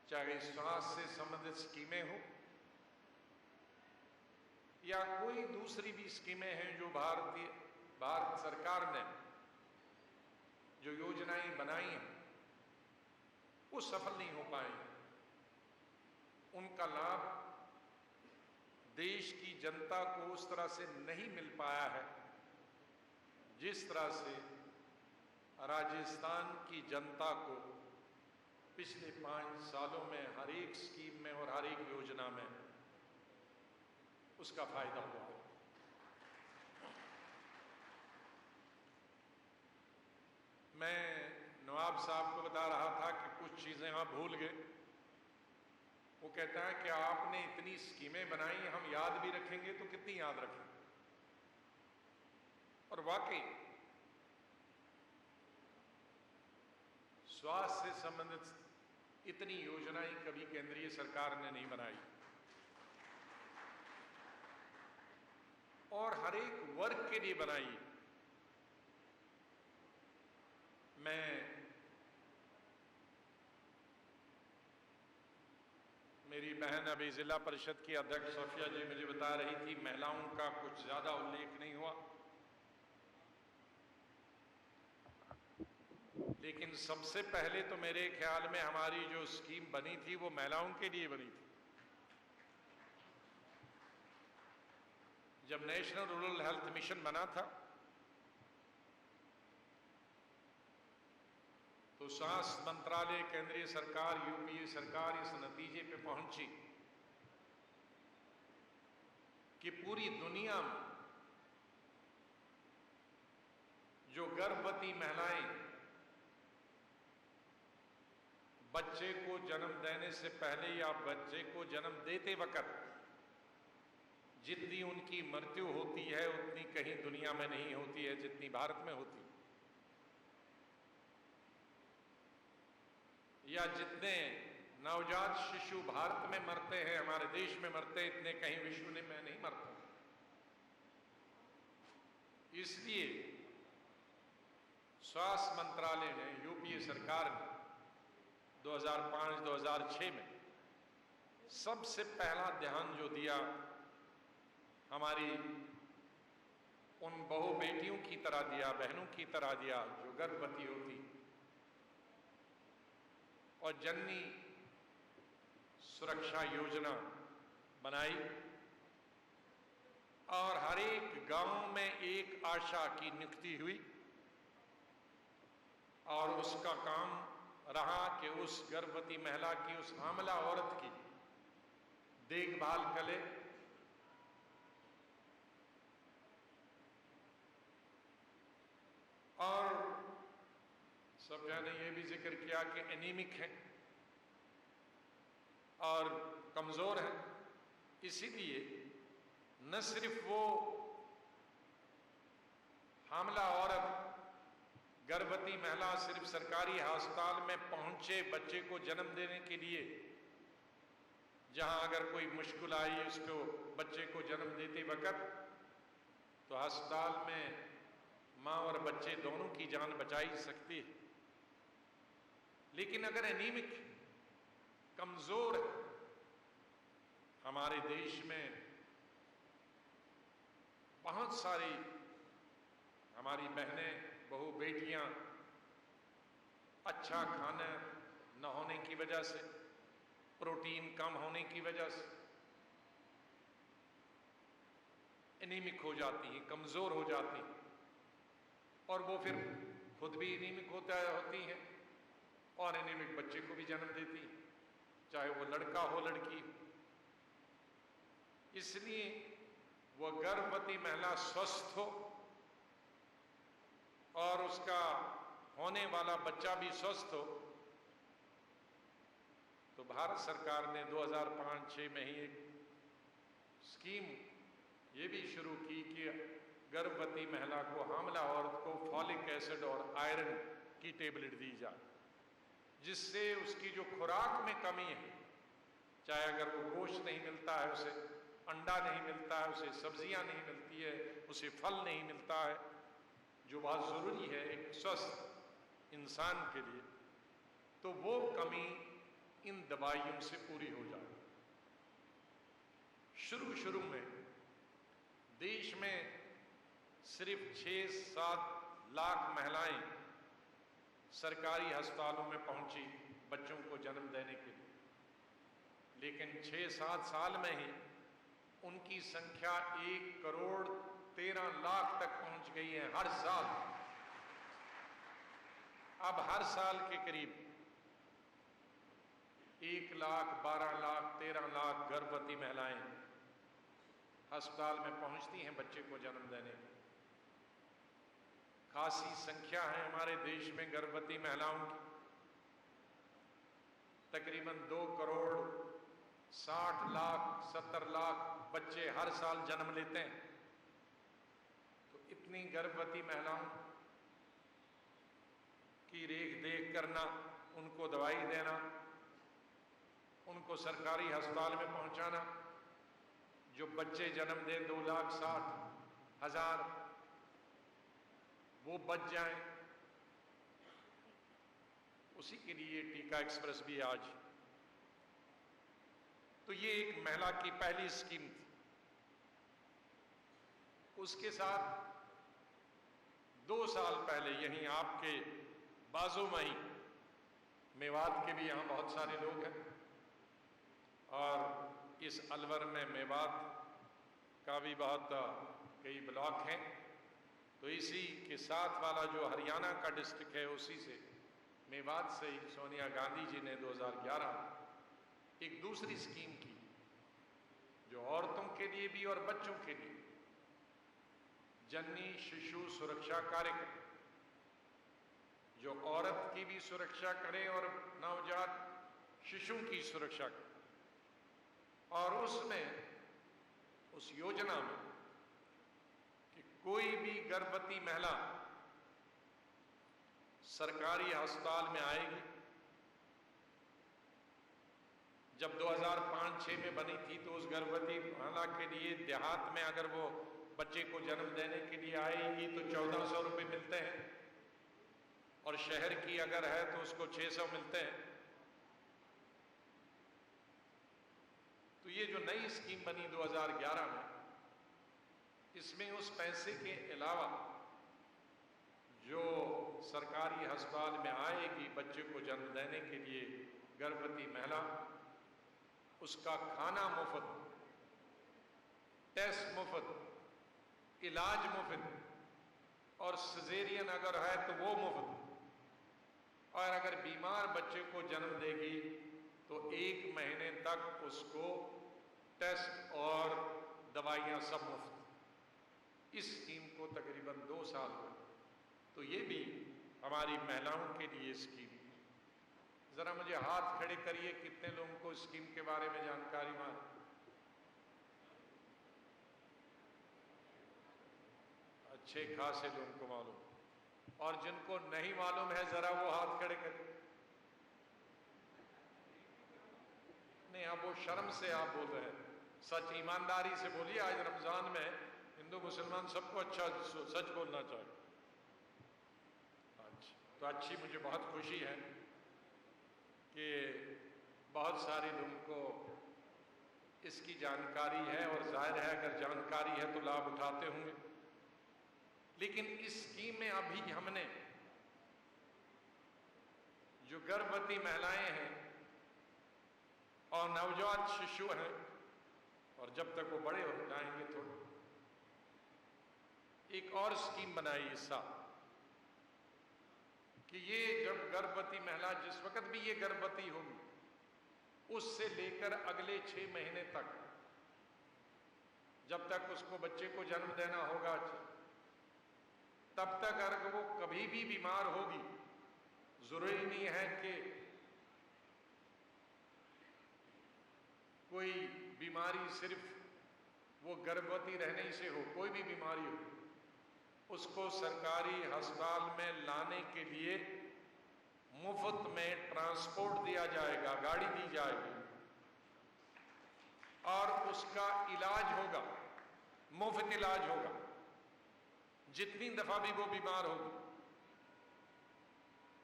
चाहे स्वास्थ्य से संबंधित स्कीमें हो या कोई दूसरी भी स्कीमें हैं जो भारत सरकार ने जो योजनाएं बनाई हैं वो सफल नहीं हो पाई। उनका लाभ देश की जनता को उस तरह से नहीं मिल पाया है जिस तरह से राजस्थान की जनता को पिछले 5 सालों में हर एक स्कीम में और हर एक योजना में उसका फायदा हुआ है। मैं नवाब साहब को बता रहा था कि कुछ चीजें आप भूल गए। वो कहता है कि आपने इतनी स्कीमें बनाई, हम याद भी रखेंगे तो कितनी याद रखेंगे। और वाकई स्वास्थ्य से संबंधित इतनी योजनाएं कभी केंद्रीय सरकार ने नहीं बनाई और हर एक वर्ग के लिए बनाई। मेरी बहन अभी जिला परिषद की अध्यक्ष सफिया जी मुझे बता रही थी, महिलाओं का कुछ ज्यादा उल्लेख नहीं हुआ, लेकिन सबसे पहले तो मेरे ख्याल में हमारी जो स्कीम बनी थी वो महिलाओं के लिए बनी थी। जब नेशनल रूरल हेल्थ मिशन बना था तो स्वास्थ्य मंत्रालय, केंद्रीय सरकार, यूपीए सरकार इस नतीजे पे पहुंची कि पूरी दुनिया में जो गर्भवती महिलाएं बच्चे को जन्म देने से पहले या बच्चे को जन्म देते वक्त जितनी उनकी मृत्यु होती है उतनी कहीं दुनिया में नहीं होती है जितनी भारत में होती है, या जितने नवजात शिशु भारत में मरते हैं, हमारे देश में मरते हैं, इतने कहीं विश्व में नहीं मरते। इसलिए स्वास्थ्य मंत्रालय ने, यूपीए सरकार ने 2005-2006 में सबसे पहला ध्यान जो दिया हमारी उन बहू बेटियों की तरह दिया, बहनों की तरह दिया जो गर्भवती होती, और जननी सुरक्षा योजना बनाई और हर एक गांव में एक आशा की नियुक्ति हुई और उसका काम रहा कि उस गर्भवती महिला की, उस हामला औरत की देखभाल करे और सब ने यह भी जिक्र किया कि एनीमिक है और कमजोर है, इसीलिए न सिर्फ वो हामला औरत, गर्भवती महिला सिर्फ सरकारी अस्पताल में पहुंचे बच्चे को जन्म देने के लिए, जहां अगर कोई मुश्किल आई उसको बच्चे को जन्म देते वक्त तो अस्पताल में मां और बच्चे दोनों की जान बचाई सकती है, लेकिन अगर एनीमिक, कमजोर है, हमारे देश में बहुत सारी हमारी बहनें, बहू बेटियां अच्छा खाना न होने की वजह से, प्रोटीन कम होने की वजह से एनीमिक हो जाती हैं, कमजोर हो जाती हैं और वो फिर खुद भी एनीमिक होती हैं और एनीमिक बच्चे को भी जन्म देती है, चाहे वो लड़का हो लड़की हो। इसलिए वह गर्भवती महिला स्वस्थ हो और उसका होने वाला बच्चा भी स्वस्थ हो, तो भारत सरकार ने 2005-06 में ही एक स्कीम ये भी शुरू की कि गर्भवती महिला को, हामला औरत को फॉलिक एसिड और आयरन की टेबलेट दी जाए, जिससे उसकी जो खुराक में कमी है, चाहे अगर वो गोश्त नहीं मिलता है, उसे अंडा नहीं मिलता है, उसे सब्जियां नहीं मिलती है, उसे फल नहीं मिलता है, जो बहुत जरूरी है एक स्वस्थ इंसान के लिए, तो वो कमी इन दवाइयों से पूरी हो जाए। शुरू में देश में सिर्फ 6-7 लाख महिलाएं सरकारी अस्पतालों में पहुंची बच्चों को जन्म देने के लिए, लेकिन 6-7 साल में ही उनकी संख्या 1,13,00,000 तक पहुंच गई है हर साल। अब हर साल के करीब 1 लाख, 12 लाख, 13 लाख गर्भवती महिलाएं अस्पताल में पहुंचती हैं बच्चे को जन्म देने के। खासी संख्या है हमारे देश में गर्भवती महिलाओं की। तकरीबन 2,60,00,000-70,00,000 बच्चे हर साल जन्म लेते हैं। तो इतनी गर्भवती महिलाओं की रेख देख करना, उनको दवाई देना, उनको सरकारी अस्पताल में पहुंचाना, जो बच्चे जन्म दें 2,60,000 वो बच जाएं, उसी के लिए टीका एक्सप्रेस भी आज। तो ये एक महिला की पहली स्कीम थी। उसके साथ 2 साल पहले यहीं आपके बाजू में ही, मेवात के भी यहाँ बहुत सारे लोग हैं और इस अलवर में मेवात का भी बहुत कई ब्लॉक हैं। तो इसी के साथ वाला जो हरियाणा का डिस्ट्रिक्ट है, उसी से मेवात से ही सोनिया गांधी जी ने 2011 एक दूसरी स्कीम की, जो औरतों के लिए भी और बच्चों के लिए, जननी शिशु सुरक्षा कार्यक्रम, जो औरत की भी सुरक्षा करे और नवजात शिशु की सुरक्षा करे। और उसमें, उस योजना में कि कोई भी गर्भवती महिला सरकारी अस्पताल में आएगी, जब 2005-06 में बनी थी तो उस गर्भवती महिला के लिए देहात में अगर वो बच्चे को जन्म देने के लिए आएगी तो 1,400 रुपये मिलते हैं, और शहर की अगर है तो उसको 600 मिलते हैं। तो ये जो नई स्कीम बनी 2011 में, इसमें उस पैसे के अलावा जो सरकारी अस्पताल में आएगी बच्चे को जन्म देने के लिए गर्भवती महिला, उसका खाना मुफ्त, टेस्ट मुफ्त, इलाज मुफ्त, और सिजेरियन अगर है तो वो मुफ्त। और अगर बीमार बच्चे को जन्म देगी तो 1 महीने तक उसको टेस्ट और दवाइयाँ सब मुफ्त। इस स्कीम को तकरीबन 2 साल हुए। तो ये भी हमारी महिलाओं के लिए स्कीम। जरा मुझे हाथ खड़े करिए, कितने लोगों को स्कीम के बारे में जानकारी मालूम? अच्छे खासे लोगों को मालूम। और जिनको नहीं मालूम है जरा वो हाथ खड़े करिए। नहीं, अब वो शर्म से आप बोल रहे हैं। सच ईमानदारी से बोलिए। आज रमजान में हिंदू मुसलमान सबको अच्छा सच बोलना चाहिए। तो अच्छी, मुझे बहुत खुशी है कि बहुत सारे लोगों को इसकी जानकारी है, और जाहिर है अगर जानकारी है तो लाभ उठाते होंगे। लेकिन इस स्कीम में अभी हमने जो गर्भवती महिलाएं हैं और नवजात शिशु हैं, और जब तक वो बड़े हो जाएंगे थोड़े, एक और स्कीम बनाई इस साल कि ये जब गर्भवती महिला, जिस वक्त भी ये गर्भवती होगी, उससे लेकर अगले 6 महीने तक, जब तक उसको बच्चे को जन्म देना होगा, तब तक अगर वो कभी भी बीमार होगी, जरूरी नहीं है कि कोई बीमारी सिर्फ वो गर्भवती रहने से हो, कोई भी बीमारी हो, उसको सरकारी अस्पताल में लाने के लिए मुफ्त में ट्रांसपोर्ट दिया जाएगा, गाड़ी दी जाएगी, और उसका इलाज होगा, मुफ्त इलाज होगा, जितनी दफा भी वो बीमार होगी।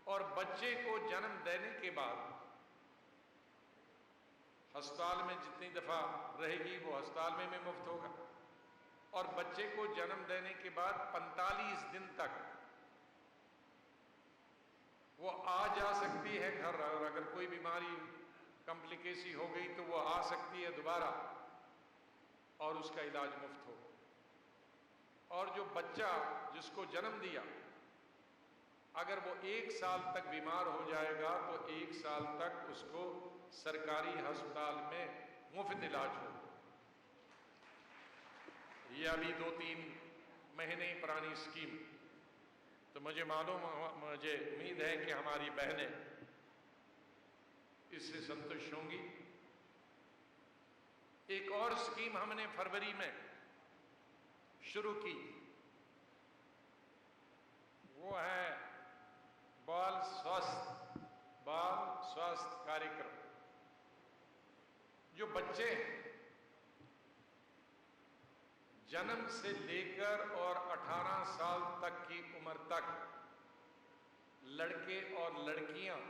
और बच्चे को जन्म देने के बाद अस्पताल में जितनी दफ़ा रहेगी वो अस्पताल में भी मुफ्त होगा। और बच्चे को जन्म देने के बाद 45 दिन तक वो आ जा सकती है घर, और अगर कोई बीमारी कॉम्प्लिकेसी हो गई तो वो आ सकती है दोबारा, और उसका इलाज मुफ्त हो। और जो बच्चा जिसको जन्म दिया, अगर वो 1 साल तक बीमार हो जाएगा तो 1 साल तक उसको सरकारी अस्पताल में मुफ्त इलाज हो। ये अभी 2-3 महीने पुरानी स्कीम, तो मुझे उम्मीद है कि हमारी बहनें इससे संतुष्ट होंगी। एक और स्कीम हमने फरवरी में शुरू की, वो है बाल स्वास्थ्य कार्यक्रम। जो बच्चे जन्म से लेकर और 18 साल तक की उम्र तक, लड़के और लड़कियां,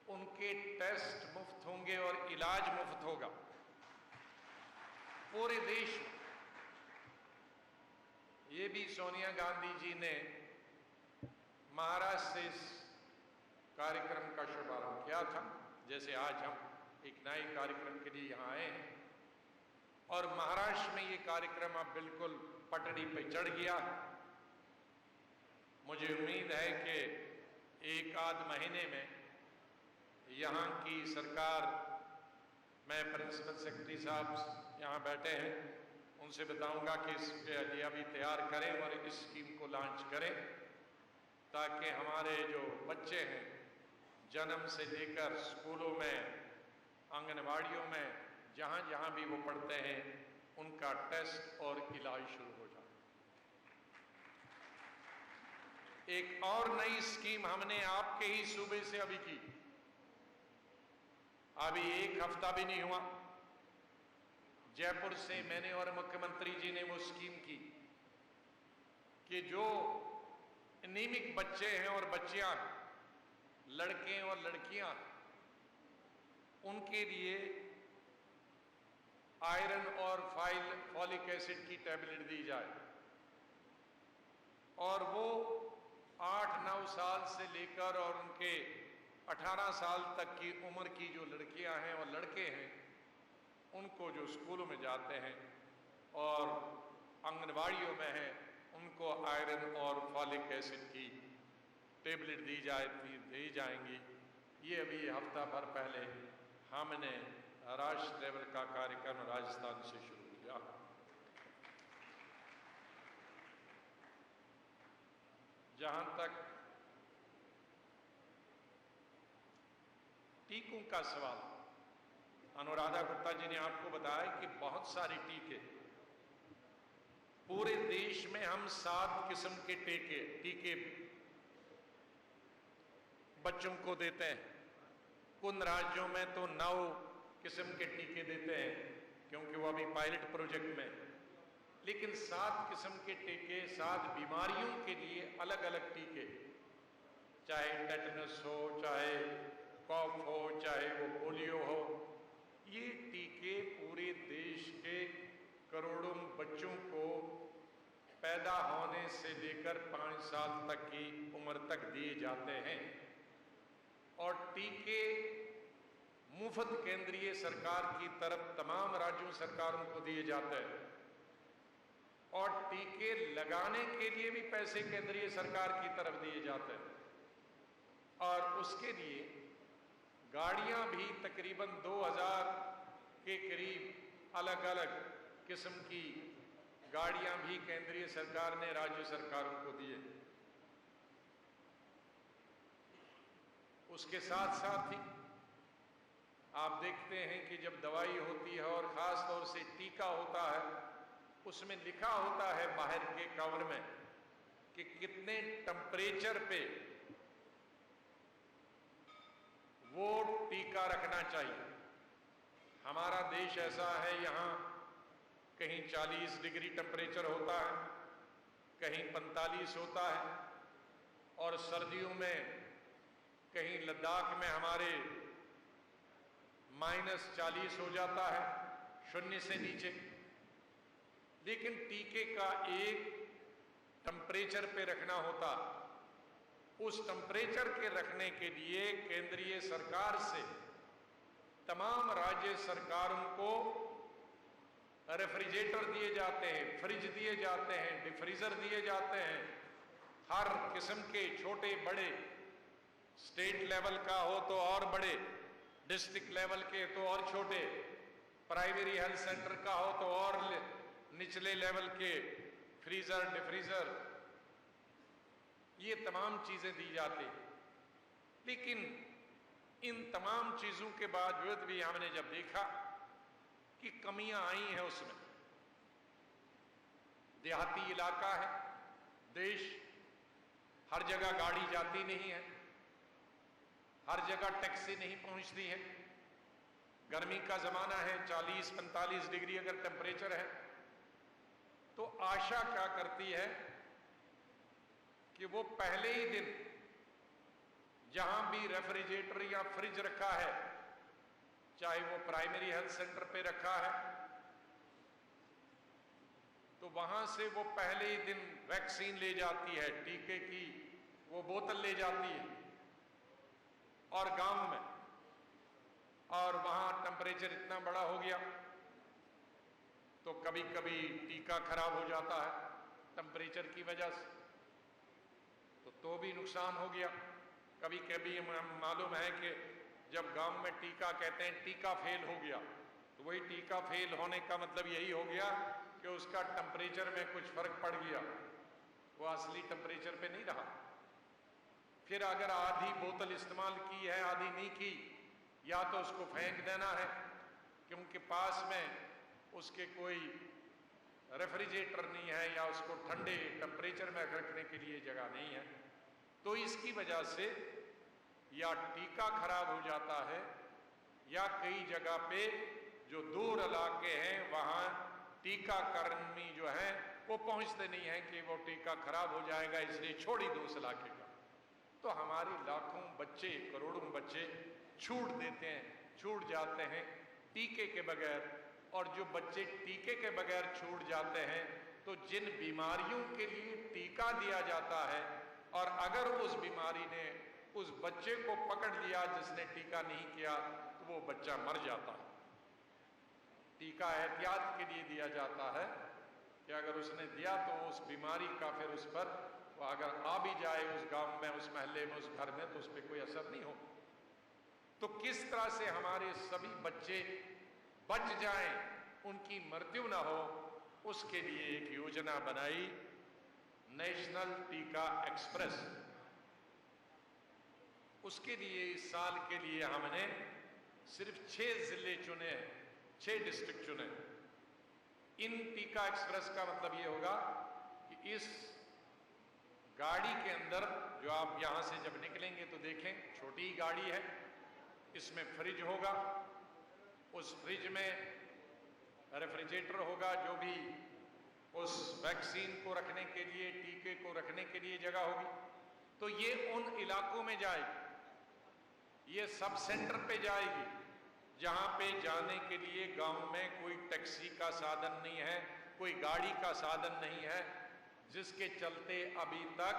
उनके टेस्ट मुफ्त होंगे और इलाज मुफ्त होगा पूरे देश में। ये भी सोनिया गांधी जी ने महाराष्ट्र से इस कार्यक्रम का शुभारंभ किया था। जैसे आज हम एक नए कार्यक्रम के लिए यहाँ आए हैं, और महाराष्ट्र में ये कार्यक्रम अब बिल्कुल पटड़ी पे चढ़ गया। मुझे उम्मीद है कि 1-आध महीने में यहाँ की सरकार, मैं प्रिंसिपल सेक्रेटरी साहब यहाँ बैठे हैं, उनसे बताऊंगा कि इसके लिए अभी तैयार करें और इस स्कीम को लॉन्च करें, ताकि हमारे जो बच्चे हैं जन्म से लेकर स्कूलों में, आंगनवाड़ियों में, जहाँ जहाँ भी वो पढ़ते हैं, उनका टेस्ट और इलाज शुरू हो जाए। एक और नई स्कीम हमने आपके ही सूबे से अभी की, अभी 1 हफ्ता भी नहीं हुआ, जयपुर से मैंने और मुख्यमंत्री जी ने वो स्कीम की कि जो एनीमिक बच्चे हैं और बच्चियां, लड़के और लड़कियां, उनके लिए आयरन और फॉलिक एसिड की टैबलेट दी जाए। और वो 8-9 साल से लेकर और उनके 18 साल तक की उम्र की जो लड़कियां हैं और लड़के हैं, उनको जो स्कूलों में जाते हैं और आंगनवाड़ियों में हैं, उनको आयरन और फॉलिक एसिड की टैबलेट दी जाएंगी। ये अभी हफ्ता भर पहले हमने राष्ट्र लेवल का कार्यक्रम राजस्थान से शुरू किया। जहां तक टीकों का सवाल, अनुराधा गुप्ता जी ने आपको बताया कि बहुत सारे टीके, पूरे देश में हम 7 किस्म के टीके बच्चों को देते हैं। कुछ राज्यों में तो 9 किस्म के टीके देते हैं, क्योंकि वो अभी पायलट प्रोजेक्ट में। लेकिन 7 किस्म के टीके 7 बीमारियों के लिए अलग अलग टीके, चाहे टेटनस हो, चाहे कॉफ हो, चाहे वो पोलियो हो, ये टीके पूरे देश के करोड़ों बच्चों को पैदा होने से लेकर 5 साल तक की उम्र तक दिए जाते हैं। और टीके मुफ्त केंद्रीय सरकार की तरफ तमाम राज्यों सरकारों को दिए जाते हैं, और टीके लगाने के लिए भी पैसे केंद्रीय सरकार की तरफ दिए जाते हैं। और उसके लिए गाड़ियां भी तकरीबन 2000 के करीब अलग अलग किस्म की गाड़ियां भी केंद्रीय सरकार ने राज्य सरकारों को दिए। उसके साथ साथ ही आप देखते हैं कि जब दवाई होती है और ख़ास तौर से टीका होता है, उसमें लिखा होता है बाहर के कवर में कि कितने टेम्परेचर पे वो टीका रखना चाहिए। हमारा देश ऐसा है, यहाँ कहीं 40 डिग्री टेम्परेचर होता है, कहीं 45 होता है, और सर्दियों में कहीं लद्दाख में हमारे -40 हो जाता है, 0 से नीचे। लेकिन टीके का एक टेम्परेचर पे रखना होता, उस टेम्परेचर के रखने के लिए केंद्रीय सरकार से तमाम राज्य सरकारों को रेफ्रिजरेटर दिए जाते हैं, फ्रिज दिए जाते हैं, डिफ्रीजर दिए जाते हैं, हर किस्म के, छोटे बड़े, स्टेट लेवल का हो तो और बड़े, डिस्ट्रिक्ट लेवल के तो और छोटे, प्राइमरी हेल्थ सेंटर का हो तो और निचले लेवल के फ्रीजर, डिफ्रीजर, ये तमाम चीजें दी जाती हैं। लेकिन इन तमाम चीजों के बावजूद भी हमने जब देखा कि कमियां आई हैं उसमें, देहाती इलाका है देश, हर जगह गाड़ी जाती नहीं है, हर जगह टैक्सी नहीं पहुंचती है, गर्मी का जमाना है, 40-45 डिग्री अगर टेम्परेचर है, तो आशा क्या करती है कि वो पहले ही दिन जहां भी रेफ्रिजरेटर या फ्रिज रखा है, चाहे वो प्राइमरी हेल्थ सेंटर पे रखा है, तो वहां से वो पहले ही दिन वैक्सीन ले जाती है, टीके की वो बोतल ले जाती है, और गांव में, और वहां टेम्परेचर इतना बड़ा हो गया तो कभी कभी टीका खराब हो जाता है टेम्परेचर की वजह से, तो भी नुकसान हो गया। कभी कभी मालूम है कि जब गांव में टीका कहते हैं टीका फेल हो गया, तो वही टीका फेल होने का मतलब यही हो गया कि उसका टेम्परेचर में कुछ फर्क पड़ गया, वो असली टेम्परेचर पे नहीं रहा। फिर अगर आधी बोतल इस्तेमाल की है, आधी नहीं की, या तो उसको फेंक देना है क्योंकि पास में उसके कोई रेफ्रिजरेटर नहीं है या उसको ठंडे टेम्परेचर में रखने के लिए जगह नहीं है, तो इसकी वजह से या टीका खराब हो जाता है, या कई जगह पे जो दूर इलाके हैं वहां टीकाकर्मी जो है वो पहुंचते नहीं हैं कि वो टीका खराब हो जाएगा इसलिए छोड़ ही दो उस इलाके का। तो हमारे लाखों बच्चे, करोड़ों बच्चे छूट देते हैं, छूट जाते हैं टीके के बगैर। और जो बच्चे टीके के बगैर छूट जाते हैं, तो जिन बीमारियों के लिए टीका दिया जाता है, और अगर उस बीमारी ने उस बच्चे को पकड़ लिया जिसने टीका नहीं किया, तो वो बच्चा मर जाता है। टीका एहतियात के लिए दिया जाता है कि अगर उसने दिया तो उस बीमारी का फिर उस पर वो अगर आ भी जाए उस गांव में, उस महल्ले में, उस घर में, तो उस पर कोई असर नहीं हो। तो किस तरह से हमारे सभी बच्चे बच जाएं, उनकी मृत्यु ना हो, उसके लिए एक योजना बनाई, नेशनल टीका एक्सप्रेस। उसके लिए इस साल के लिए हमने सिर्फ 6 जिले चुने, 6 डिस्ट्रिक्ट चुने। इन टीका एक्सप्रेस का मतलब ये होगा कि इस गाड़ी के अंदर, जो आप यहां से जब निकलेंगे तो देखें छोटी ही गाड़ी है, इसमें फ्रिज होगा, उस फ्रिज में रेफ्रिजरेटर होगा, जो भी उस वैक्सीन को रखने के लिए, टीके को रखने के लिए जगह होगी। तो ये उन इलाकों में जाएगी, ये सब सेंटर पे जाएगी जहां पे जाने के लिए गांव में कोई टैक्सी का साधन नहीं है, कोई गाड़ी का साधन नहीं है, जिसके चलते अभी तक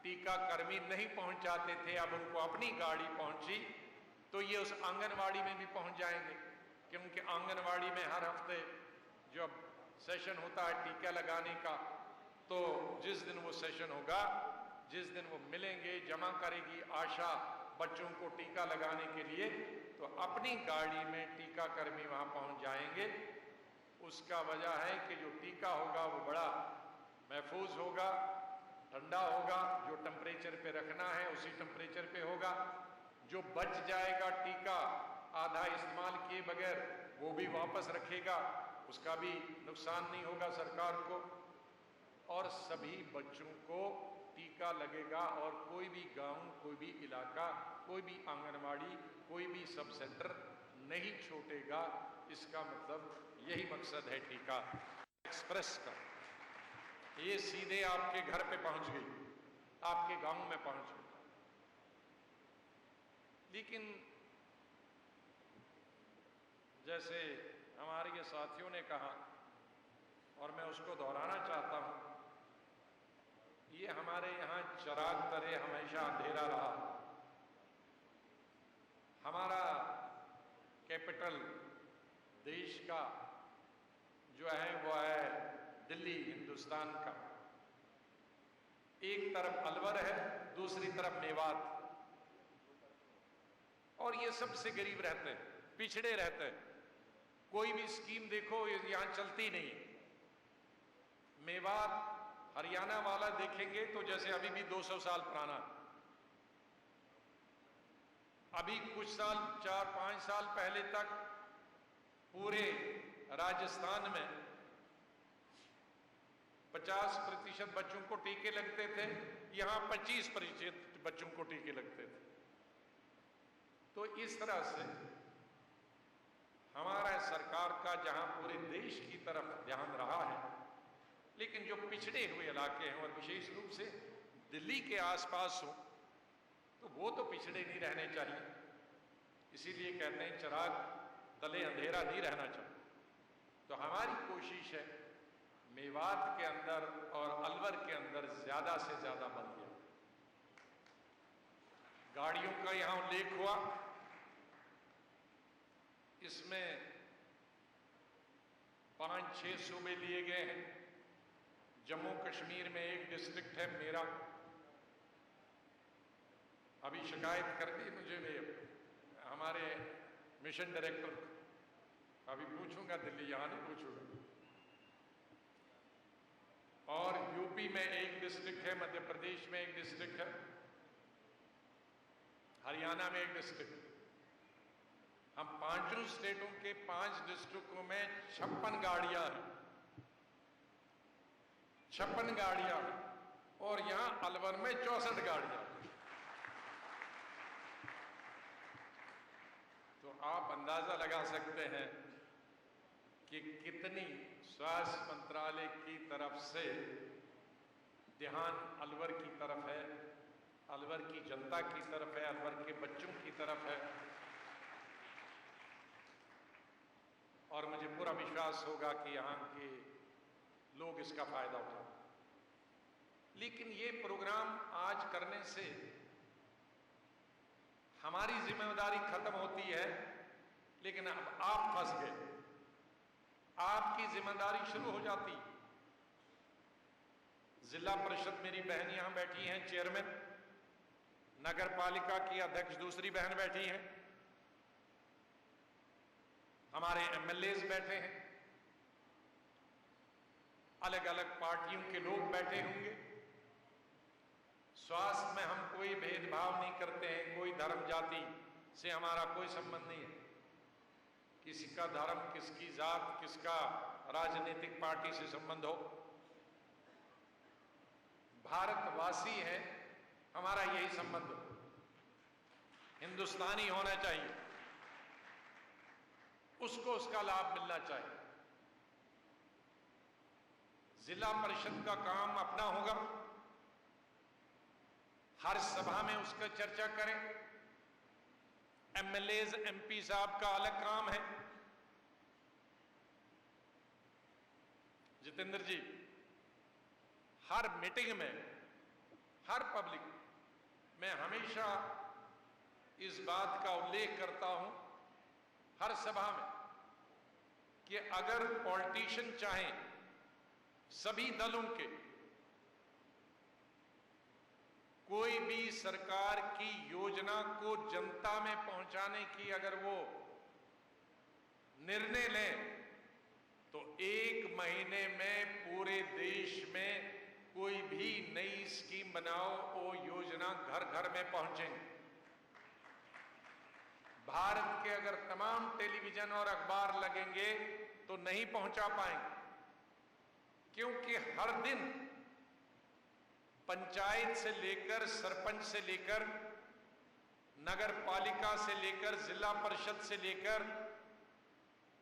टीकाकर्मी नहीं पहुंच जाते थे। अब उनको अपनी गाड़ी पहुंची तो ये उस आंगनवाड़ी में भी पहुंच जाएंगे, क्योंकि आंगनवाड़ी में हर हफ्ते जब सेशन होता है टीका लगाने का, तो जिस दिन वो सेशन होगा, जिस दिन वो मिलेंगे, जमा करेगी आशा बच्चों को टीका लगाने के लिए, तो अपनी गाड़ी में टीकाकर्मी वहां पहुंच जाएंगे। उसका वजह है कि जो टीका होगा वो बड़ा महफूज होगा, ठंडा होगा, जो टेम्परेचर पे रखना है उसी टेम्परेचर पे होगा। जो बच जाएगा टीका आधा इस्तेमाल किए बगैर, वो भी वापस रखेगा, उसका भी नुकसान नहीं होगा सरकार को, और सभी बच्चों को टीका लगेगा। और कोई भी गांव, कोई भी इलाका, कोई भी आंगनवाड़ी, कोई भी सब सेंटर नहीं छूटेगा। इसका मतलब यही मकसद है टीका एक्सप्रेस का। ये सीधे आपके घर पे पहुंच गई, आपके गांव में पहुंच गई। लेकिन जैसे हमारे ये साथियों ने कहा और मैं उसको दोहराना चाहता हूं, ये हमारे यहाँ चिराग तरह हमेशा अंधेरा रहा। हमारा कैपिटल देश का जो है वो है दिल्ली, हिंदुस्तान का। एक तरफ अलवर है, दूसरी तरफ मेवात, और ये सबसे गरीब रहते हैं, पिछड़े रहते हैं। कोई भी स्कीम देखो यहां चलती नहीं। मेवात हरियाणा वाला देखेंगे तो जैसे अभी भी 200 साल पुराना। अभी कुछ साल, 4-5 साल पहले तक पूरे राजस्थान में 50% बच्चों को टीके लगते थे, यहां 25% बच्चों को टीके लगते थे। तो इस तरह से हमारा सरकार का जहां पूरे देश की तरफ ध्यान रहा है, लेकिन जो पिछड़े हुए इलाके हैं और विशेष रूप से दिल्ली के आसपास हो, तो वो तो पिछड़े नहीं रहने चाहिए। इसीलिए कहते हैं चिराग तले अंधेरा नहीं रहना चाहिए। तो हमारी कोशिश है मेवात के अंदर और अलवर के अंदर ज्यादा से ज्यादा बन गया। गाड़ियों का यहां उल्लेख हुआ, इसमें 5-6 सूबे लिए गए हैं। जम्मू कश्मीर में एक डिस्ट्रिक्ट है मेरा, अभी शिकायत कर दी मुझे हमारे मिशन डायरेक्टर, अभी पूछूंगा दिल्ली, यहां नहीं पूछूंगा। और यूपी में एक डिस्ट्रिक्ट है, मध्य प्रदेश में एक डिस्ट्रिक्ट है, हरियाणा में एक डिस्ट्रिक्ट। हम 5 स्टेटों के 5 डिस्ट्रिक्टों में 56 गाड़ियां हैं, 56 गाड़ियां, और यहां अलवर में 64 गाड़ियां। तो आप अंदाजा लगा सकते हैं कि कितनी स्वास्थ्य मंत्रालय की तरफ से ध्यान अलवर की तरफ है, अलवर की जनता की तरफ है, अलवर के बच्चों की तरफ है। और मुझे पूरा विश्वास होगा कि यहाँ के लोग इसका फायदा उठाएं। लेकिन ये प्रोग्राम आज करने से हमारी जिम्मेदारी खत्म होती है, लेकिन अब आप फंस गए, आपकी जिम्मेदारी शुरू हो जाती। जिला परिषद मेरी बहन यहां बैठी हैं, चेयरमैन, नगर पालिका की अध्यक्ष दूसरी बहन बैठी हैं, हमारे एमएलएस बैठे हैं, अलग अलग पार्टियों के लोग बैठे होंगे। स्वास्थ्य में हम कोई भेदभाव नहीं करते हैं, कोई धर्म जाति से हमारा कोई संबंध नहीं है। किसी का धर्म, किसकी जात, किसका राजनीतिक पार्टी से संबंध हो, भारतवासी है, हमारा यही संबंध हो, हिंदुस्तानी होना चाहिए, उसको उसका लाभ मिलना चाहिए। जिला परिषद का काम अपना होगा, हर सभा में उसका चर्चा करें। एमएलएज, एमपी साहब का अलग काम है। जितेंद्र जी, हर मीटिंग में, हर पब्लिक में हमेशा इस बात का उल्लेख करता हूं, हर सभा में, कि अगर पॉलिटिशियन चाहें, सभी दलों के, कोई भी सरकार की योजना को जनता में पहुंचाने की अगर वो निर्णय लें, तो 1 महीने में पूरे देश में कोई भी नई स्कीम बनाओ, वो योजना घर घर में पहुंचेंगे। भारत के अगर तमाम टेलीविजन और अखबार लगेंगे तो नहीं पहुंचा पाएंगे, क्योंकि हर दिन पंचायत से लेकर, सरपंच से लेकर, नगर पालिका से लेकर, जिला परिषद से लेकर,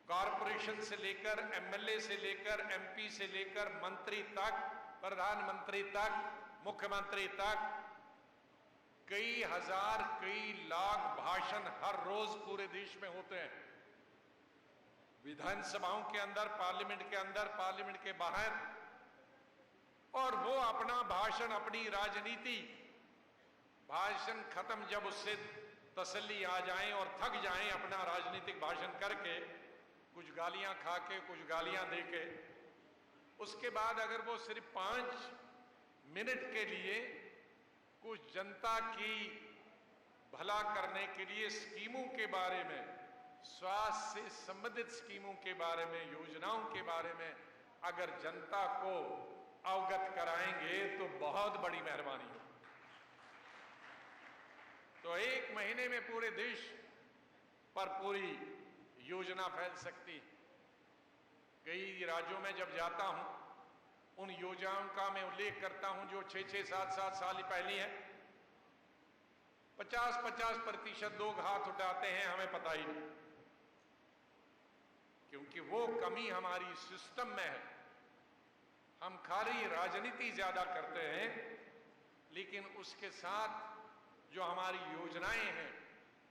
कॉरपोरेशन से लेकर, एमएलए से लेकर, एमपी से लेकर, मंत्री तक, प्रधानमंत्री तक, मुख्यमंत्री तक, कई हजार, कई लाख भाषण हर रोज पूरे देश में होते हैं। विधानसभाओं के अंदर, पार्लियामेंट के अंदर, पार्लियामेंट के बाहर, और वो अपना भाषण, अपनी राजनीति, भाषण खत्म जब उससे तसल्ली आ जाए और थक जाएं अपना राजनीतिक भाषण करके, कुछ गालियां खा के, कुछ गालियां दे के, उसके बाद अगर वो सिर्फ 5 मिनट के लिए कुछ जनता की भला करने के लिए स्कीमों के बारे में, स्वास्थ्य से संबंधित स्कीमों के बारे में, योजनाओं के बारे में अगर जनता को अवगत कराएंगे तो बहुत बड़ी मेहरबानी हो। तो 1 महीने में पूरे देश पर पूरी योजना फैल सकती है। कई राज्यों में जब जाता हूं, उन योजनाओं का मैं उल्लेख करता हूं जो 6-6, 7-7 साल पहले है। 50-50% लोग हाथ उठाते हैं, हमें पता ही नहीं, क्योंकि वो कमी हमारी सिस्टम में है। हम खाली राजनीति ज्यादा करते हैं, लेकिन उसके साथ जो हमारी योजनाएं हैं,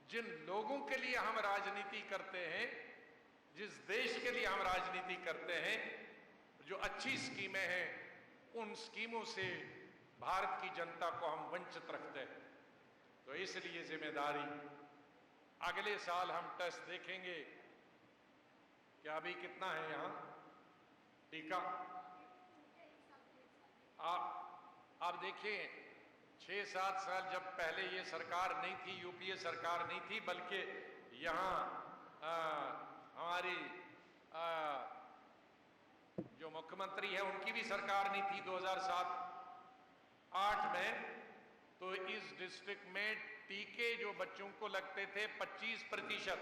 जिन लोगों के लिए हम राजनीति करते हैं, जिस देश के लिए हम राजनीति करते हैं, जो अच्छी स्कीमें हैं, उन स्कीमों से भारत की जनता को हम वंचित रखते हैं। तो इसलिए जिम्मेदारी, अगले साल हम टेस्ट देखेंगे क्या अभी कितना है यहां टीका। आप देखिए, 6-7 साल जब पहले ये सरकार नहीं थी, यूपीए सरकार नहीं थी, बल्कि यहां हमारी जो मुख्यमंत्री है उनकी भी सरकार नहीं थी 2007-8 में, तो इस डिस्ट्रिक्ट में टीके जो बच्चों को लगते थे 25%,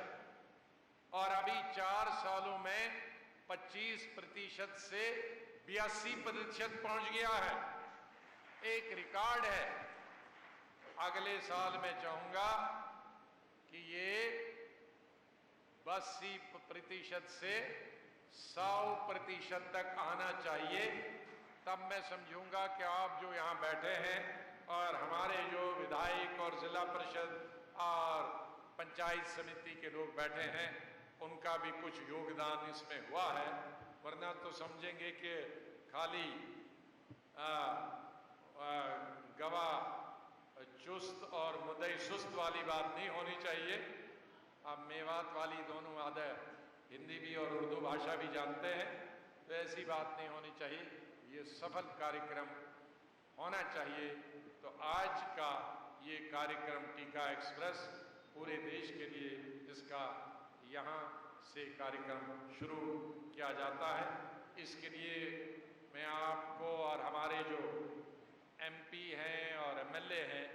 और अभी 4 सालों में 25% से 82% पहुंच गया है। एक रिकॉर्ड है। अगले साल मैं चाहूंगा कि ये 82% से 100% तक आना चाहिए। तब मैं समझूंगा कि आप जो यहाँ बैठे हैं और हमारे जो विधायक और जिला परिषद और पंचायत समिति के लोग बैठे हैं, उनका भी कुछ योगदान इसमें हुआ है। वरना तो समझेंगे कि खाली गवाह चुस्त और मुद्दई सुस्त वाली बात नहीं होनी चाहिए। आप मेवात वाली दोनों आधा हिंदी भी और उर्दू भाषा भी जानते हैं, तो ऐसी बात नहीं होनी चाहिए। ये सफल कार्यक्रम होना चाहिए। तो आज का ये कार्यक्रम टीका एक्सप्रेस पूरे देश के लिए, इसका यहाँ से कार्यक्रम शुरू किया जाता है। इसके लिए मैं आपको और हमारे जो एमपी हैं और एमएलए हैं,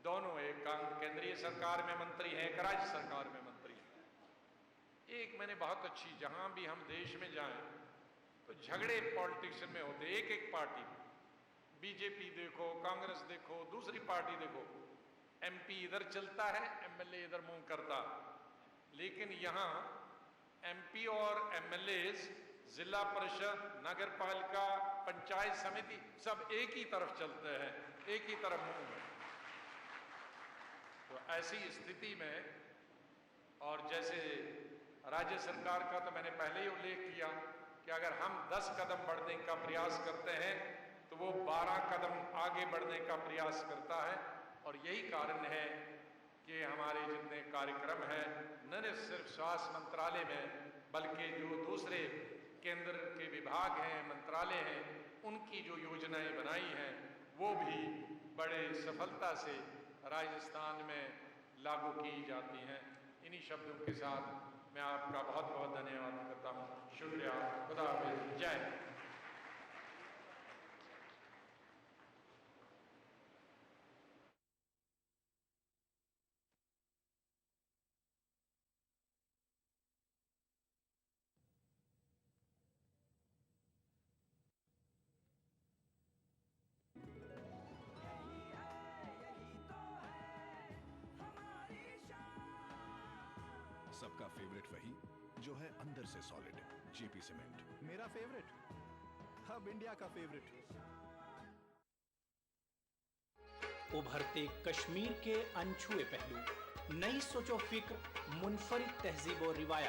दोनों, एक केंद्रीय सरकार में मंत्री हैं, एक राज्य सरकार में मंत्री हैं। एक मैंने बहुत अच्छी, जहां भी हम देश में जाएं तो झगड़े पॉलिटिक्स में होते, एक पार्टी में, बीजेपी देखो, कांग्रेस देखो, दूसरी पार्टी देखो, एमपी इधर चलता है, एमएलए इधर मुंह करता। लेकिन यहाँ एमपी और एमएलए, जिला परिषद, नगर पालिका, पंचायत समिति, सब एक ही तरफ चलते हैं, एक ही तरफ मुंह है। तो ऐसी स्थिति में, और जैसे राज्य सरकार का तो मैंने पहले ही उल्लेख किया कि अगर हम 10 कदम बढ़ने का प्रयास करते हैं तो वो 12 कदम आगे बढ़ने का प्रयास करता है। और यही कारण है कि हमारे जितने कार्यक्रम हैं, न सिर्फ स्वास्थ्य मंत्रालय में, बल्कि जो दूसरे केंद्र के विभाग हैं, मंत्रालय हैं, उनकी जो योजनाएं बनाई हैं, वो भी बड़े सफलता से राजस्थान में लागू की जाती हैं। इन्हीं शब्दों के साथ मैं आपका बहुत बहुत धन्यवाद करता हूँ। शुक्रिया। खुदा हाफिज़। जय हिंद। सबका फेवरेट वही जो है अंदर से सॉलिड, जेपी सीमेंट। मेरा फेवरेट, अब इंडिया का फेवरेट। उभरते कश्मीर के अनछुए पहलू, नई सोचो फिक्र, मुनफरिद तहजीब और रिवायत।